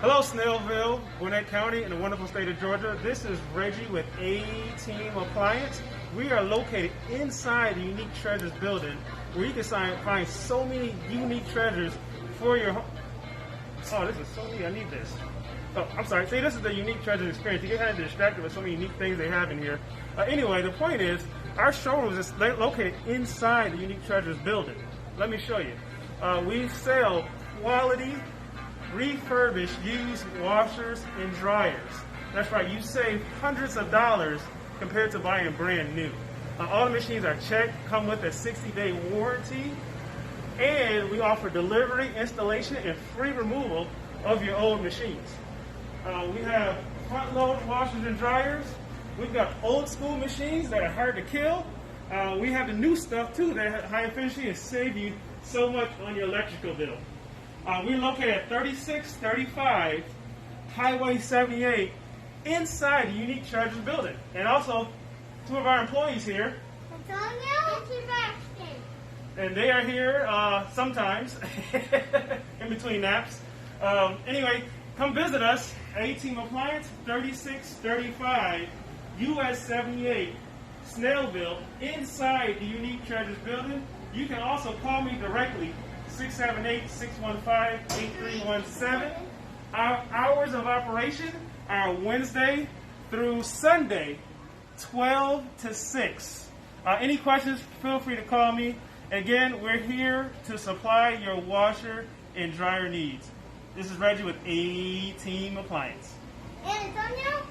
Hello, Snellville, Gwinnett County, in the wonderful state of Georgia. This is Reggie with ATeam Appliance. We are located inside the Unique Treasures building, where you can find so many unique treasures for your home. Oh, this is so neat. I need this. Oh, I'm sorry. See, this is the Unique Treasures experience. You get kind of distracted with so many unique things they have in here. Anyway, the point is, our showroom is located inside the Unique Treasures building. Let me show you. We sell quality, refurbished used washers and dryers. That's right, you save hundreds of dollars compared to buying brand new. All the machines are checked, come with a 60-day warranty, and we offer delivery, installation, and free removal of your old machines. We have front-load washers and dryers. We've got old school machines that are hard to kill. We have the new stuff too that are high efficiency and save you so much on your electrical bill. We're located at 3635 Highway 78 inside the Unique Treasures building. And also, two of our employees here. And they are here sometimes in between naps. Anyway, come visit us, ATeam Appliance, 3635 US 78 Snellville, inside the Unique Treasures building. You can also call me directly, 678-615-8317. Our hours of operation are Wednesday through Sunday, 12 to 6. Any questions, feel free to call me. Again, we're here to supply your washer and dryer needs. This is Reggie with ATeam Appliance. And Antonio?